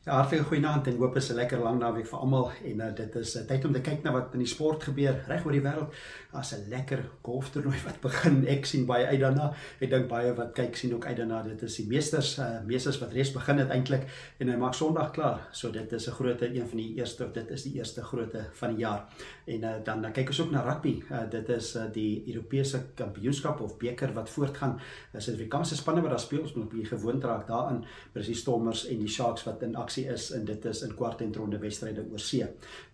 Ja, hartlike goeienaand en hoop is 'n lekker lang naweek vir almal en dit is tyd om te kyk na wat in die sport gebeur reg oor die wêreld. Daar's 'n lekker golftoernooi wat begin. Ek sien baie uit daarna. Ek dink baie wat kyk sien ook uit daarna. Dit is die meesters wat reeds begin het eintlik en hy maak Sondag klaar. So dit is 'n groote een van die eerste, of dit is die eerste groote van die jaar. En dan kyk ons ook na rugby. Dit is die Europese kampioenskap of beker wat voortgaan. Suid-Afrikaanse spanne wat daar speel, ons moet 'n bietjie gewoond raak daaraan. Dis die Stormers en die Sharks wat in aksie is en dit is in kwart-eindronde wedstryde oor see.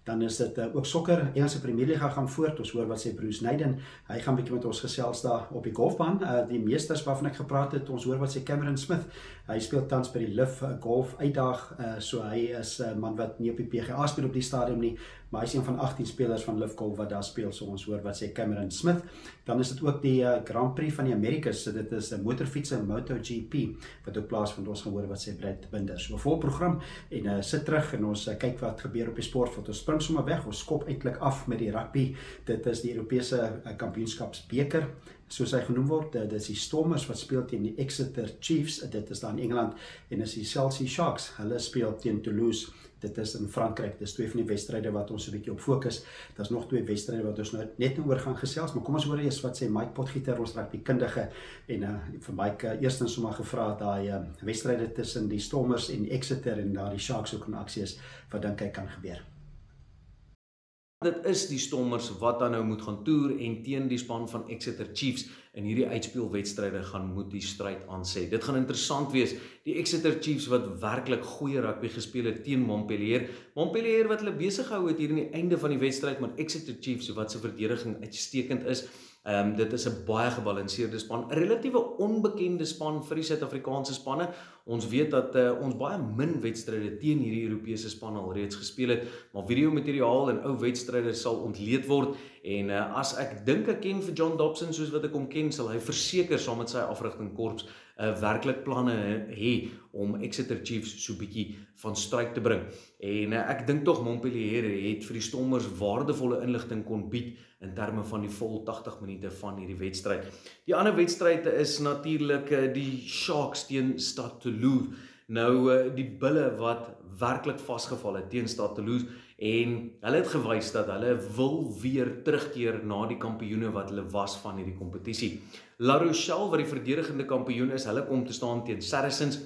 Dan is dit ook sokker. Engelse Premierliga gaan voort. Ons hoor wat sê Bruce Naden. Hy gaan bietjie met ons gesels daar op die golfbaan. Die meesters waarvan ek gepraat het, ons hoor wat sê Cameron Smith. Hy speel tans by die Live Golf Uitdag. So hy is 'n man wat nie op die PGA speel op die stadium nie, maar hy is een van 18 spelers van Live Golf wat daar speel. So ons hoor wat sê Cameron Smith. Dan is dit ook die Grand Prix van die Amerikas. So dit is 'n motorfietser MotoGP wat ook plaasvind. Ons gaan hoor wat sê Brad Binder. So 'n vol program en sit terug en ons kyk wat gebeur op die sport. Want ons spring sommer weg. Ons skop eintlik af met die rugby. Dit is die Europese kampioenskapsbeker, soos hy genoem word. Dit is die Stormers wat speel teen die Exeter Chiefs. Dit is daar in Engeland. En is die Chelsea Sharks. Hulle speel teen Toulouse. Dit is in Frankryk. Dis twee van die wedstryde wat ons 'n bietjie op fokus. Daar's nog twee wedstryde wat ons nou net oor gaan gesels, maar kom ons hoor eers wat sê Mike Potgieter, ons rugbykundige. En vir Mike eerstens sommer gevra daai wedstryde tussen die Stormers en Exeter en daar die Sharks ook in aksie is. Wat dink hy kan gebeur? Dit is die Stormers wat dan nou moet gaan toer en teen die span van Exeter Chiefs in hierdie uitspeelwedstryde gaan moet die stryd aansê. Dit gaan interessant wees. Die Exeter Chiefs wat werklik goeie rugby gespeel het teen Montpellier. Montpellier wat hulle besig gehou het hier in die einde van die wedstryd, maar Exeter Chiefs wat se verdediging uitstekend is. Dit is 'n baie gebalanseerde span, 'n relatiewe onbekende span vir die Suid-Afrikaanse spanne. Ons weet dat ons baie min wedstryde teen hierdie Europese span al reeds gespeel het, maar videomateriaal en ou wedstryde sal ontleed word. En as ek dink ek ken vir John Dobson soos wat ek hom ken, sal hy verseker saam met sy afrigtingkorps werklik planne hê om Exeter Chiefs so bietjie van struik te bring. En ek dink tog Montpellier het vir die Stormers waardevolle inligting kon bied in terme van die vol 80 minute van hierdie wedstryd. Die ander wedstryde is natuurlik die Sharks teen Stade Toulouse. Nou die bulle wat werklik vasgeval het teen Stade Toulouse en hulle het gewys dat hulle wil weer terugkeer na die kampioene wat hulle was van hierdie kompetisie. La Rochelle wat die verdedigende kampioen is, hulle kom te staan teen Saracens.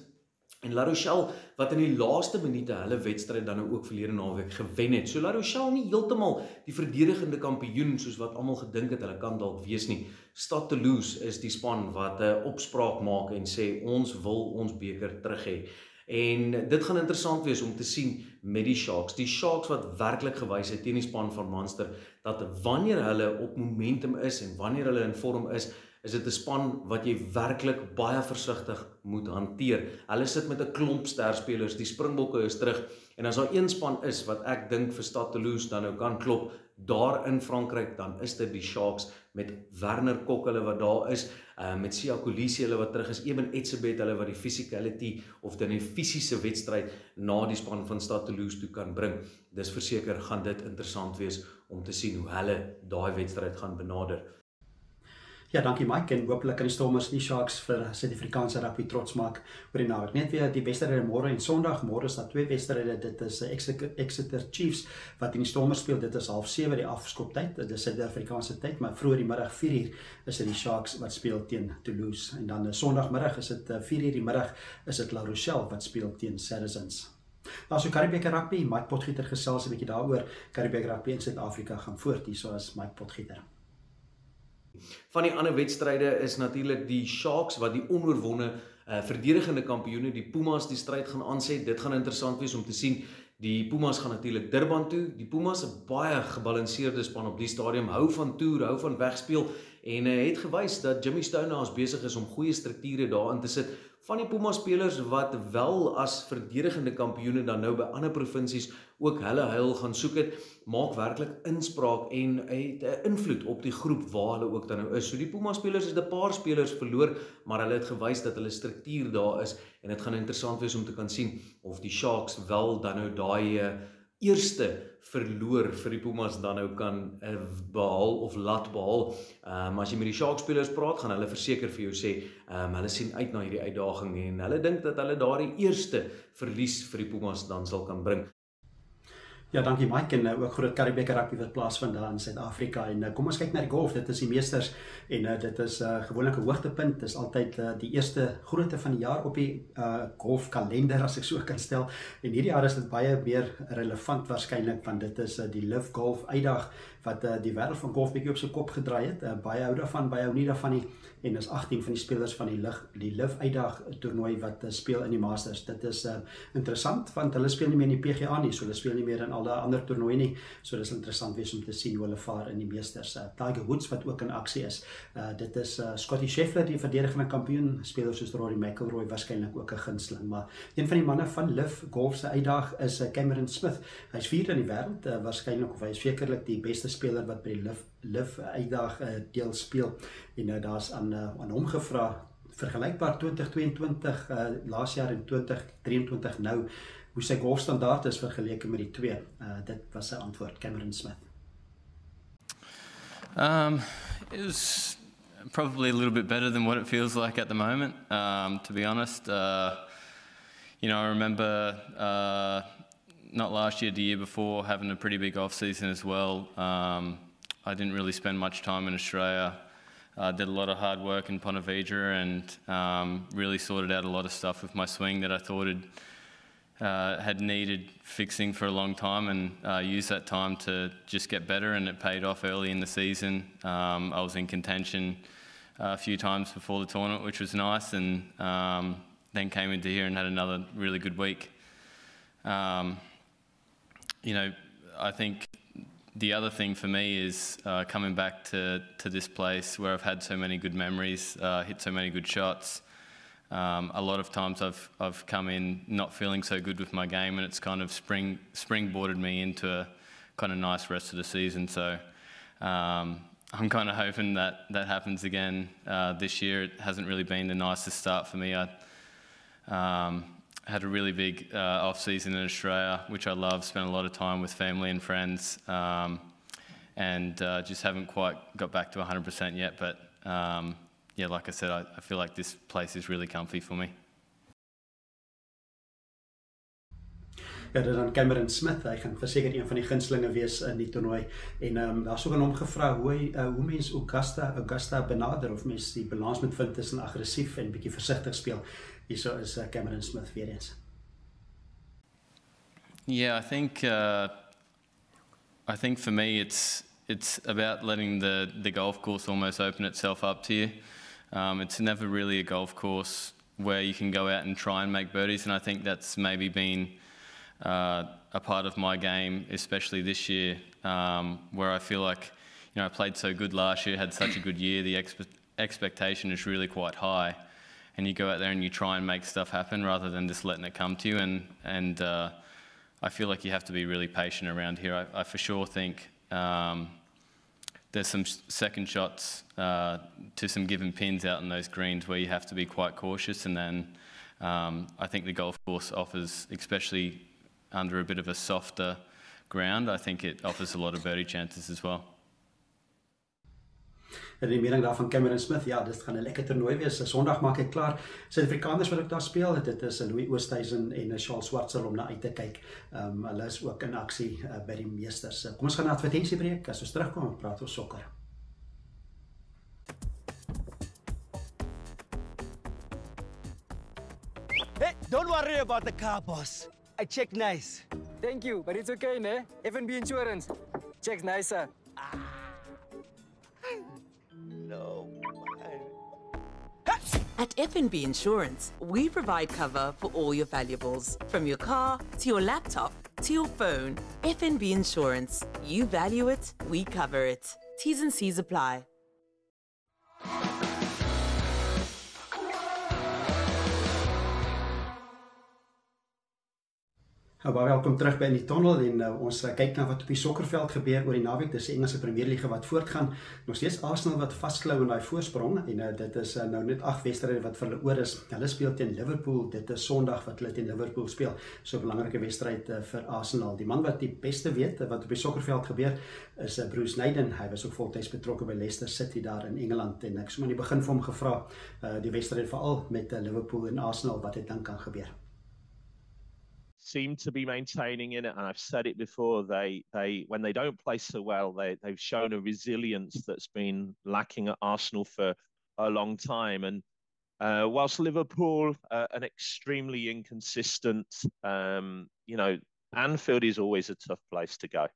En La Rochelle wat in die laaste minute hulle wedstryd dan nou ook verlede naweek gewen het. So La Rochelle nie heeltemal die verdedigende kampioen soos wat almal gedink het hulle kan dalk wees nie. Stade Toulouse is die span wat 'n opspraak maak en sê ons wil ons beker terug hê. En dit gaan interessant wees om te sien met die Sharks. Die Sharks wat werklik gewys het teen die span van Munster dat wanneer hulle op momentum is en wanneer hulle in vorm is dit 'n span wat jy werklik baie versigtig moet hanteer. Hulle sit met 'n klomp sterspelers, die Springbokke is terug en as daar een span is wat ek dink vir Stade Toulouse dan nou kan klop daar in Frankryk, dan is dit die Sharks met Werner Kok hulle wat daar is, met Sia Kolisi hulle wat terug is, Eben Etzebeth hulle wat die physicality of dan die fisiese wedstryd na die span van Stade Toulouse toe kan bring. Dis verseker gaan dit interessant wees om te sien hoe hulle daai wedstryd gaan benader. Ja, dankie Mike en hopelik kan die Stormers die Sharks vir Suid-Afrikaanse rugby trots maak oor die naweek. Net weer die wedstryde môre en Sondag. Môre is daar twee wedstryde. Dit is Exeter Chiefs wat in die Stormers speel. Dit is 6:30 die afskoptyd. Dit is Suid-Afrikaanse tyd, maar vroeër die middag 4:00 is dit die Sharks wat speel teen Toulouse. En dan Sondagmiddag is dit 4:00 die middag is dit La Rochelle wat speel teen Saracens. Nou so Karibeker rugby, Mike Potgieter gesels 'n bietjie daaroor. Karibeker rugby in Suid-Afrika gaan voort. Hierso is Mike Potgieter. Van die ander wedstryde is natuurlik die Sharks wat die onoorwonne verdedigende kampioene, die Pumas, die stryd gaan aansê. Dit gaan interessant wees om te sien. Die Pumas gaan natuurlik Durban toe. Die Pumas 'n baie gebalanseerde span op die stadium, hou van toer, hou van wegspeel en het gewys dat Jimmy Stonehouse besig is om goeie strukture daarin te sit. Van die Puma spelers wat wel as verdedigende kampioene dan nou by ander provinsies ook hulle heil gaan soek het, maak werklik inspraak en het 'n invloed op die groep waar hulle ook dan nou is. So die Puma spelers het 'n paar spelers verloor, maar hulle het gewys dat hulle struktuur daar is en dit gaan interessant wees om te kan sien of die Sharks wel dan nou daai eerste verloor vir die Pumas dan nou kan behaal of laat behaal. Maar as jy met die Sharks spelers praat, gaan hulle verseker vir jou sê, hulle sien uit na hierdie uitdaging en hulle dink dat hulle daardie eerste verlies vir die Pumas dan sal kan bring. Ja, dankie Mike, en ook groot Karibeker rugby wat plaasvind daar in Suid-Afrika. En kom ons kyk na die golf. Dit is die meesters en dit is gewoonlik 'n hoogtepunt. Dit is altyd die eerste grootte van die jaar op die golfkalender, as ek so kan stel. En hierdie jaar is dit baie meer relevant waarskynlik, want dit is die Live Golf uitdag wat die wêreld van golf bietjie op sy kop gedraai het. Baie hou daarvan, baie hou nie daarvan nie. En is 18 van die spelers van die Live uitdag toernooi wat speel in die Masters. Dit is interessant, want hulle speel nie meer in die PGA nie, so hulle speel nie meer in alle ander toernooie nie, so dit is interessant wees om te sien hoe hulle vaar in die meesters. Tiger Woods wat ook in aksie is. Dit is Scottie Scheffler, die verdedigende kampioen, spelers soos Rory McIlroy waarskynlik ook 'n gunsteling, maar een van die manne van Live Golf se uitdag is Cameron Smith. Hy's 4de in die wêreld, waarskynlik, of hy is sekerlik die beste speler wat by die Live uitdag deel speel, en daar's aan hom gevra, vergelykbaar 2022 laas jaar en 2023 nou, hoe sy golfstandaard is vergeleke met die twee. Dit was sy antwoord, Cameron Smith. It was probably a little bit better than what it feels like at the moment, to be honest. I remember not last year, the year before, having a pretty big off season as well. I didn't really spend much time in Australia. Did a lot of hard work in Ponte Vedra and really sorted out a lot of stuff with my swing that I thought had needed fixing for a long time, and used that time to just get better, and it paid off early in the season. I was in contention a few times before the tournament, which was nice, and then came into here and had another really good week. I think the other thing for me is coming back to this place where I've had so many good memories, hit so many good shots. A lot of times I've come in not feeling so good with my game, and it's kind of springboarded me into a kind of nice rest of the season. So I'm kind of hoping that happens again this year. It hasn't really been the nicest start for me. I had a really big off season in Australia, which I love. Spent a lot of time with family and friends, and just haven't quite got back to 100% yet. But yeah, like I said, I feel like this place is really comfy for me. Ja, dit is dan Cameron Smith. Hy gaan verseker een van die gunstelinge wees in die toernooi. En daar is ook aan hom gevra hoe mens Augusta benader, of mens die balans moet vind tussen aggressief en bietjie versigtig speel. Hierso is Cameron Smith weer eens. Yeah, I think for me it's about letting the golf course almost open itself up to you. It's never really a golf course where you can go out and try and make birdies, and I think that's maybe been a part of my game, especially this year, where I feel like, I played so good last year, had such a good year, the expectation is really quite high, and you go out there and you try and make stuff happen rather than just letting it come to you, and I feel like you have to be really patient around here. I for sure think there's some second shots to some given pins out in those greens where you have to be quite cautious, and then I think the golf course offers, especially under a bit of a softer ground, I think it offers a lot of birdie chances as well. En die mening daar van Cameron Smith, ja, dit gaan 'n lekker toernooi wees. Sondag maak ek klaar. Suid-Afrikaners wat ook daar speel, dit is Louis Oosthuizen en Charles Schwartzel om na uit te kyk. Hulle is ook in aksie by die meesters. Kom ons gaan na advertensiebreek. As ons terugkom, praat ons sokker. Hey, don't worry about the car, boss. I checked nice. Thank you, but it's okay, ne? F&B Insurance. Checks nicer. No. At F&B Insurance, we provide cover for all your valuables, from your car to your laptop to your phone. F&B Insurance. You value it, we cover it. T's and C's apply. Baie welkom terug by in die Tonnel en ons kyk na wat op die sokkerveld gebeur oor die naweek. Dis die Engelse Premierliga wat voortgaan. Nog steeds Arsenal wat vasklou in daai voorsprong en dit is nou net 8 wedstryde wat vir hulle oor is. Hulle speel teen Liverpool. Dit is Sondag wat hulle teen Liverpool speel. So 'n belangrike wedstryd vir Arsenal. Die man wat die beste weet wat op die sokkerveld gebeur is Bruce Naden. Hy was ook voltyds betrokke by Leicester City daar in Engeland en ek sommer in die begin vir hom gevra die wedstryd veral met Liverpool en Arsenal wat dit dan kan gebeur. Seem to be maintaining in it, and I've said it before. They when they don't play so well, they've shown a resilience that's been lacking at Arsenal for a long time. And whilst Liverpool an extremely inconsistent, Anfield is always a tough place to go,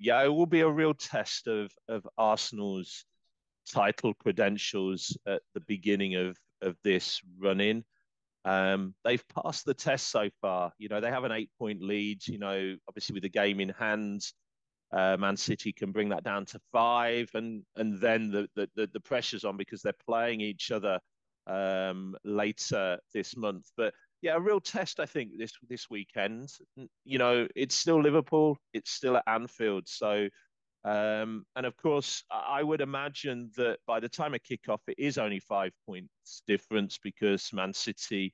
it will be a real test of Arsenal's title credentials at the beginning of this run-in. They've passed the test so far. They have an 8-point lead. Obviously with the game in hand, Man City can bring that down to 5, and then the pressure's on because they're playing each other later this month. But yeah, a real test, I think, this weekend. It's still Liverpool. It's still at Anfield. So, and of course, I would imagine that by the time of kickoff, it is only 5 points difference because Man City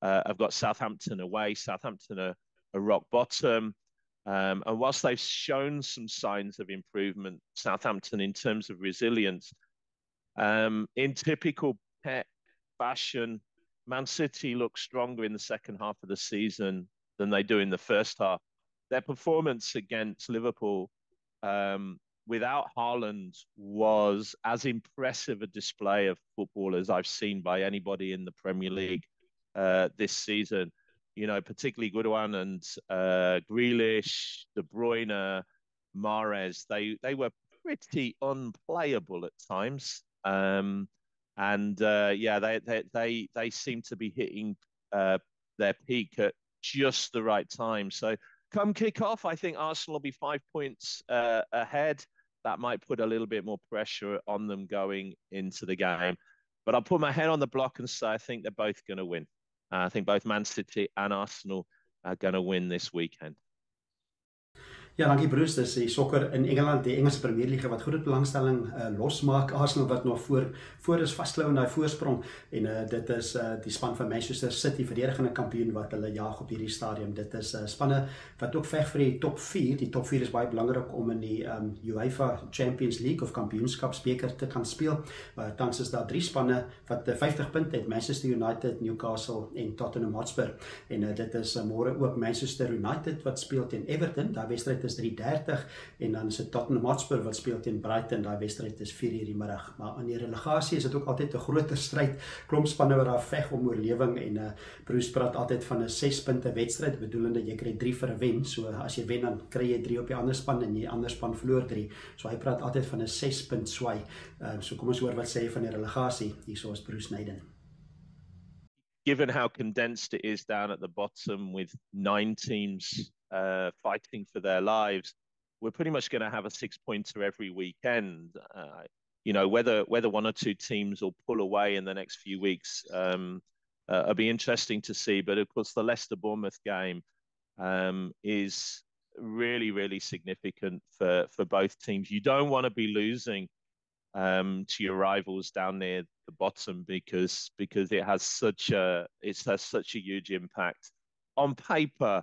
have got Southampton away. Southampton are rock bottom. And whilst they've shown some signs of improvement, Southampton, in terms of resilience, in typical Pep fashion, Man City look stronger in the second half of the season than they do in the first half. Their performance against Liverpool without Haaland was as impressive a display of football as I've seen by anybody in the Premier League this season. Particularly Goodwin and Grealish, De Bruyne, Mahrez. They were pretty unplayable at times. They seem to be hitting their peak at just the right time. So come kick-off, I think Arsenal will be 5 points ahead. That might put a little bit more pressure on them going into the game. But I'll put my head on the block and say I think they're both going to win. I think both Man City and Arsenal are going to win this weekend. Ja, dankie Bruce. Dis die sokker in Engeland, die Engelse Premierliga wat groot belangstelling losmaak. Arsenal wat nog voor is vasklou in daai voorsprong en dit is die span van Manchester City, verdedigende kampioen wat hulle jaag op hierdie stadium. Dit is spanne wat ook veg vir die top 4. Die top 4 is baie belangrik om in die UEFA Champions League of Kampioenskapsbeker te kan speel. Tans is daar 3 spanne wat 50 punte het: Manchester United, Newcastle en Tottenham Hotspur. En dit is môre ook Manchester United wat speel teen Everton. Daai wedstryd is 3:30 en dan is dit Tottenham Hotspur wat speel teen Brighton. Daai wedstryd is 4:00 die middag. Maar aan die relegasie is dit ook altyd 'n groter stryd. Klomp spanne wat daar veg om oorlewing en Bruce praat altyd van 'n 6 punte wedstryd, bedoelende jy kry 3 vir 'n wen. So as jy wen dan kry jy 3 op die ander span en die ander span verloor 3. So hy praat altyd van 'n 6 punt swai. So kom ons hoor wat sê hy van die relegasie. Hierso is Bruce Naden. Given how condensed it is down at the bottom with 9 teams fighting for their lives, we're pretty much going to have a 6-pointer every weekend. Whether 1 or 2 teams will pull away in the next few weeks, it'll be interesting to see. But of course, the Leicester-Bournemouth game is really, really significant for both teams. You don't want to be losing to your rivals down near the bottom because it has such a huge impact. On paper,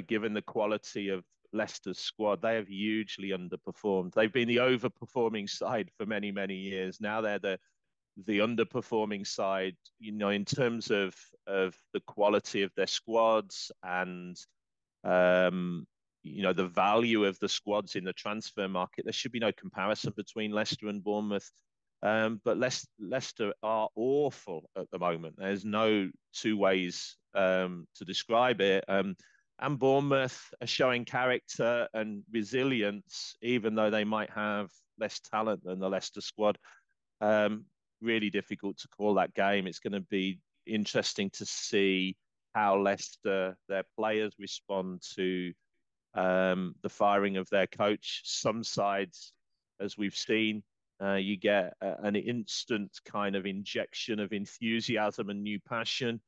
given the quality of Leicester's squad, they have hugely underperformed. They've been the overperforming side for many, many years. Now they're the underperforming side, in terms of the quality of their squads and the value of the squads in the transfer market. There should be no comparison between Leicester and Bournemouth. But Leicester are awful at the moment. There's no 2 ways to describe it. And Bournemouth are showing character and resilience, even though they might have less talent than the Leicester squad. Really difficult to call that game. It's going to be interesting to see how Leicester, their players, respond to the firing of their coach. Some sides, as we've seen, you get an instant kind of injection of enthusiasm and new passion.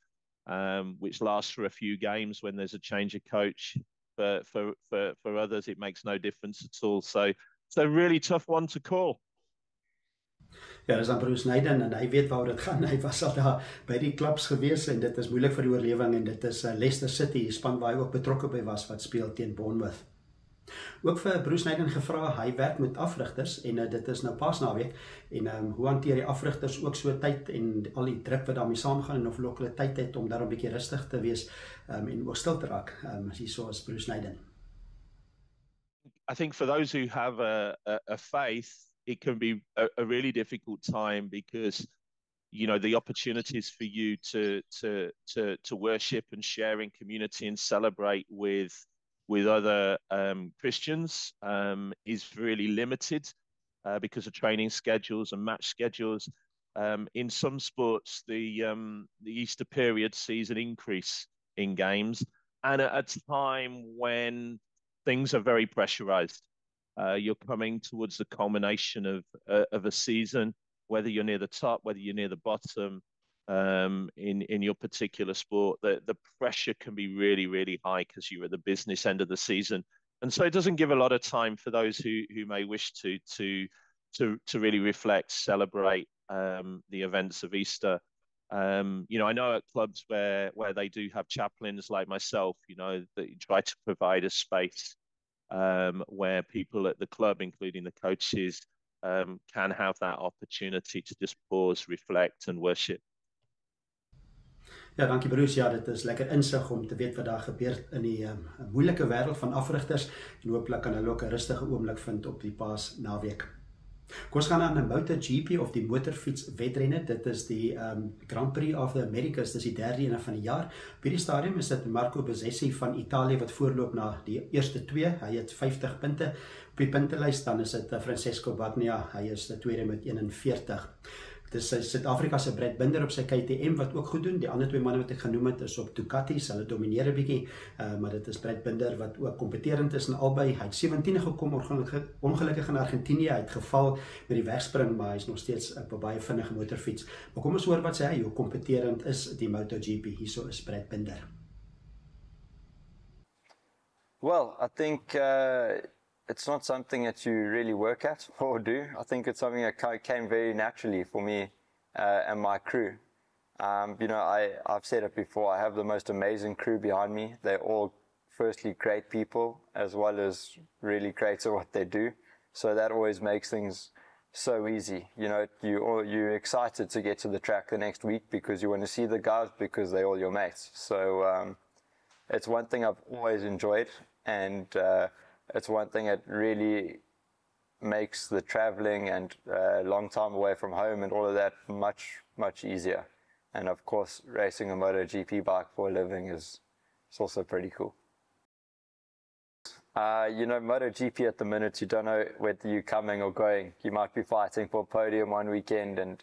which lasts for a few games when there's a change of coach. For others, it makes no difference at all. So it's a really tough one to call. Ja, dis aan Bruce Naden en hy weet waaroor dit gaan. Hy was al daar by die klubs gewees en dit is moeilik vir die oorlewing en dit is Leicester City, die span waar hy ook betrokke by was wat speel teen Bournemouth. Ook vir Bruce Naden gevra, hy werk met afrigters en dit is nou Paasnaweek en hoe hanteer die afrigters ook so tyd en al die druk wat daarmee saamgaan en of hulle tyd het om daar 'n bietjie rustig te wees en ook stil te raak, as hy so as Bruce Naden. I think for those who have a faith, it can be a really difficult time because, you know, the opportunities for you to worship and share in community and celebrate with other Christians is really limited because of training schedules and match schedules. In some sports, the Easter period sees an increase in games, and at a time when things are very pressurized. You're coming towards the culmination of a season, whether you're near the top, whether you're near the bottom, in your particular sport, the pressure can be really, really high because you're at the business end of the season. And so it doesn't give a lot of time for those who may wish to really reflect, celebrate the events of Easter. You know, I know at clubs where they do have chaplains like myself, you know, that you try to provide a space where people at the club, including the coaches, can have that opportunity to just pause, reflect and worship. Ja, dankie Bruce. Ja, dit is lekker insig om te weet wat daar gebeur in die moeilike wêreld van afrigters en hooplik kan hulle ook 'n rustige oomblik vind op die Paasnaweek. Kom ons gaan aan 'n MotoGP of die motorfiets wedrenne. Dit is die Grand Prix of the Americas, dis die derde ene van die jaar. Op hierdie stadium is dit Marco Bezzecchi van Italië wat voorloop na die eerste twee. Hy het 50 punte op die puntelys. Dan is dit Francesco Bagnaia, hy is die tweede met 41. Dis Suid-Afrika se Brad Binder op sy KTM wat ook goed doen. Die ander twee manne wat ek genoem het is op Ducatis, hulle domineer 'n bietjie, maar dit is Brad Binder wat ook kompeterend is in albei. Hy het 17 gekom, ongelukkig in Argentinië, hy het geval met die wegspring, maar hy is nog steeds op 'n baie vinnige motorfiets. Maar kom ons hoor wat sê hy, hoe kompeterend is die MotoGP. Hierso is Brad Binder. Well, I think it's not something that you really work at or do. I think it's something that came very naturally for me and my crew. You know, I've said it before, I have the most amazing crew behind me. They're all firstly great people as well as really great at what they do. So that always makes things so easy. You know, you're excited to get to the track the next week because you want to see the guys because they're all your mates. So it's one thing I've always enjoyed, and it's one thing that really makes the traveling and long time away from home and all of that much easier. And of course, racing a MotoGP bike for a living is also pretty cool. You know, MotoGP at the minute, you don't know whether you're coming or going. You might be fighting for a podium one weekend and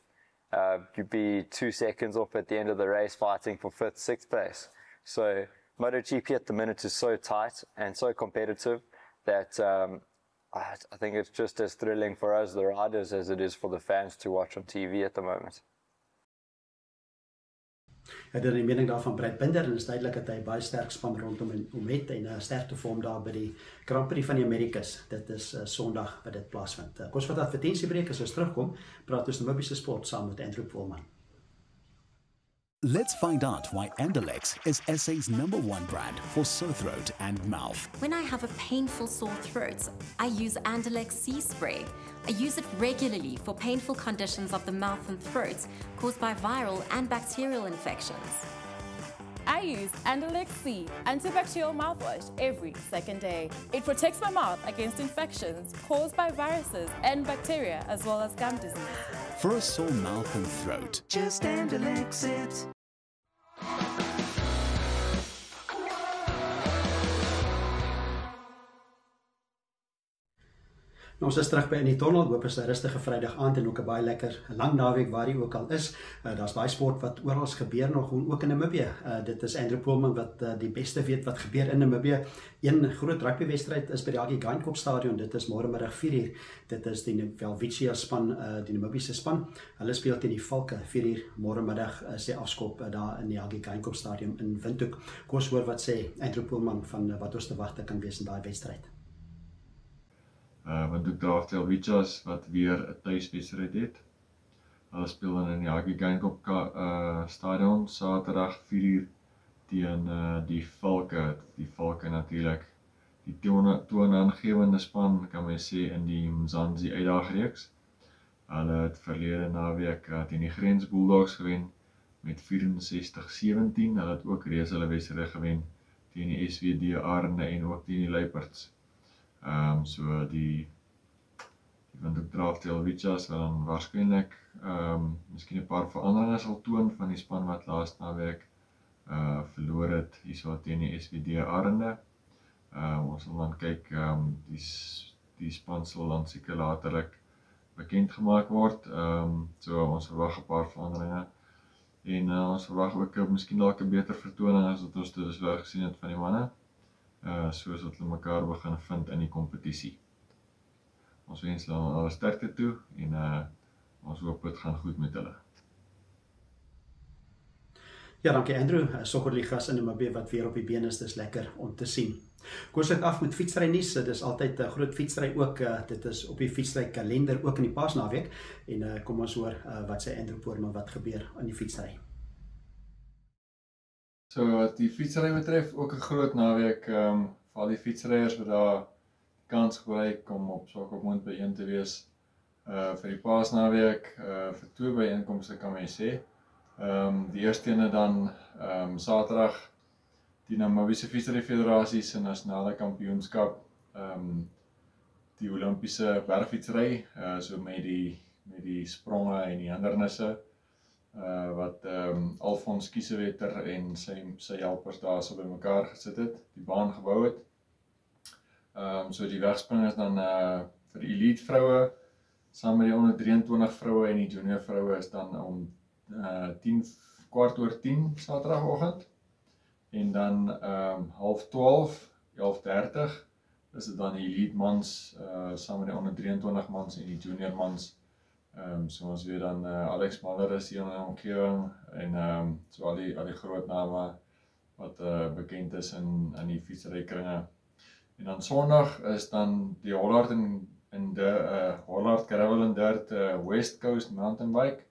you'd be 2 seconds off at the end of the race fighting for 5th, 6th place. So MotoGP at the minute is so tight and so competitive that I think it's just as thrilling for us, the riders, as it is for the fans to watch on TV at the moment. Hy het die mening daarvan Brad Binder en is duidelik dat hy baie sterk span rondom hom het en sterkte vir hom daar by die Grand Prix van die Americas. Dit is Sondag wat dit plaasvind. Kom ons vat advertensiebreek, as ons terugkom, praat ons Namibiese sport saam met Andrew Polman. Let's find out why Andalex is SA's #1 brand for sore throat and mouth. When I have a painful sore throat, I use Andalex Sea Spray. I use it regularly for painful conditions of the mouth and throat caused by viral and bacterial infections. I use Andalex C antibacterial mouthwash every second day. It protects my mouth against infections caused by viruses and bacteria as well as gum disease. For a sore mouth and throat, just Andalex it. Ons is terug by in die Tonnel, hoop is 'n rustige Vrydag aand en ook 'n baie lekker lang naweek waar jy ook al is. Daar's baie sport wat oral gebeur nog, ook in Namibië. Dit is Andrew Poelman wat die beste weet wat gebeur in Namibië. Een groot rugbywedstryd is by die GOtv stadion, dit is môremiddag 4:00. Dit is die Welwitschia span, die Namibiese span. Hulle speel teen die Valke 4:00 môremiddag, is die afskop daar in die GOtv stadion in Windhoek. Kom ons hoor wat sê Andrew Poelman van wat ons te wagte kan wees in daai wedstryd. Want ook Welwitschia wat weer 'n tuiswedstryd het. Hulle speel dan in die GOtv stadion Saterdag 4:00 teen die Valke. Die Valke natuurlik die toonaangewende span, kan mens sê, in die Mzansi uitdagreeks. Hulle het verlede naweek teen die Grens Bulldogs gewen met 64-17. Hulle het ook reeds hulle wedstryde gewen teen die SVD Arende en ook teen die Luiperds. So die Welwitschia wil dan waarskynlik miskien 'n paar veranderinge sal toon van die span wat laas naweek verloor het hierso teen die SVD Arende. Ons sal dan kyk, die span sal dan seker laterlik bekend gemaak word. So ons verwag 'n paar veranderinge en ons verwag ook miskien dalk 'n beter vertoning as wat ons dusver gesien het van die manne. Soos wat hulle mekaar begin vind in die kompetisie. Ons wens hulle alle sterkte toe en ons hoop dit gaan goed met hulle. Ja, dankie Andrew. Sokkerligas in Namibië wat weer op die been is, dis lekker om te sien. Kom ons af met fietsry nuus. Dit is altyd 'n groot fietsry ook. Dit is op die fietsry kalender ook in die Paasnaweek en kom ons hoor wat sê Andrew Poelman wat gebeur in die fietsry. So wat die fietsry betref, ook 'n groot naweek vir al die fietsryers wat daar kans gebruik om op Swakopmund byeen te wees vir die Paasnaweek, vir 2 byeenkomste kan mens sê. Die eerste ene dan Saterdag die Namibiese Fietsry Federasie se nasionale kampioenskap, die Olimpiese bergfietsry, so met die spronge en die hindernisse wat Alfons Kiesewetter en sy helpers daar so bymekaar gesit het, die baan gebou het. So die wegspring is dan vir die elite vroue, saam met die onder 23 vroue en die junior vroue is dan om 10:15 Saterdagoggend. En dan 11:30, 11:30 is dit dan die elite mans, saam met die onder 23 mans en die junior mans. So ons weet dan Alex Maller is hier in die omgewing en so al die groot name wat bekend is in die fietsrykringe. En dan Sondag is dan die Hollard Gravel and Dirt West Coast Mountain Bike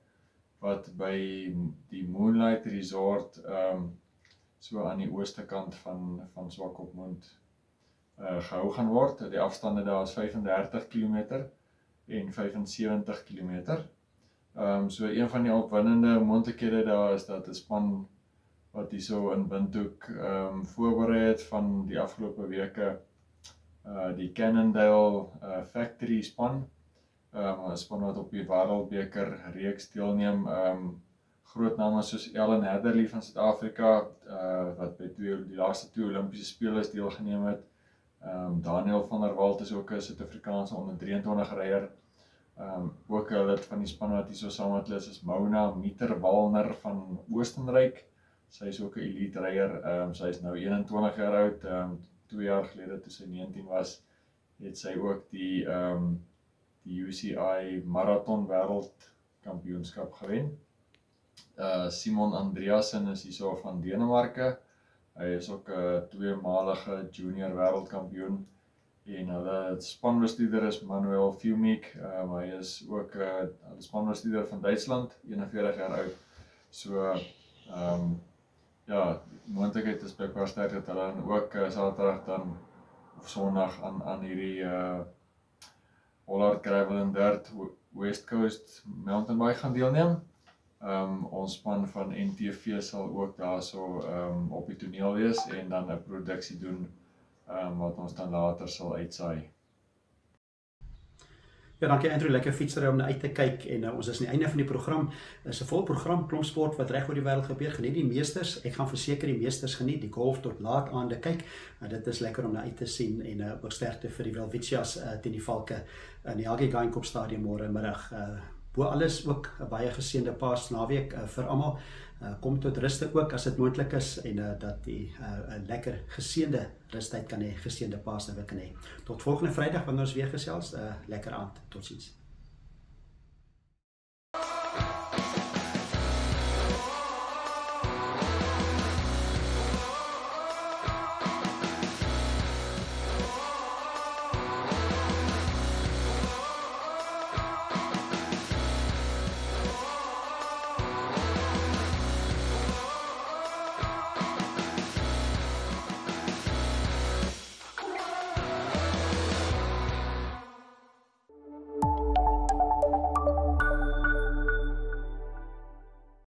wat by die Moonlight Resort so aan die ooste kant van Swakopmund gehou gaan word. Die afstande daar is 35 km en 75 km. So een van die opwindende moontlikhede daar is dat 'n span wat hierso in Windhoek voorberei het van die afgelope weke, die Cannondale Factory span, 'n span wat op die Wêreldbeker reeks deelneem, groot name soos Ellen Hadderley van Suid-Afrika, wat by die laaste 2 Olimpiese spele deelgeneem het. Daniel van der Walt is ook 'n Suid-Afrikaanse onder 23 ryer. Ook 'n lid van die span wat hierso saam met hulle is Mona Mieter-Walner van Oostenryk. Sy is ook 'n elite ryer. Sy is nou 21 jaar oud. 2 jaar gelede toe sy 19 was, het sy ook die UCI Marathon Wêreldkampioenskap gewen. Simon Andreasen is hierso van Denemarke. Hy is ook 'n 2-malige junior wêreldkampioen en hulle spanbestuurder is Manuel Fumik. Hy is ook 'n spanbestuurder van Duitsland, 41 jaar oud. So ja, moontlikheid is blykbaar sterk dat hulle dan ook Saterdag dan of Sondag aan hierdie Hollard Gravel and Dirt West Coast Mountain Bike gaan deelneem. Ons span van NTV sal ook daarso op die toneel wees en dan 'n produksie doen wat ons dan later sal uitsaai. Ja, dankie Andrew, lekker fietsry om uit te kyk en ons is aan die einde van die program. Is 'n vol program, klomp sport wat reg oor die wêreld gebeur. Geniet die meesters. Ek gaan verseker die meesters geniet, die golf tot laat aande kyk. Dit is lekker om na uit te sien en ook sterkte vir die Welwitsjas teen die Valke in die Haggai Geinkoop Stadion môre middag. Bo alles ook 'n baie geseënde Paasnaweek vir almal. Kom tot ruste ook as dit moontlik is en dat die 'n lekker geseënde rustyd kan hê, geseënde Paasnaweek kan hê. Tot volgende Vrydag wanneer ons weer gesels. Lekker aand. Totsiens.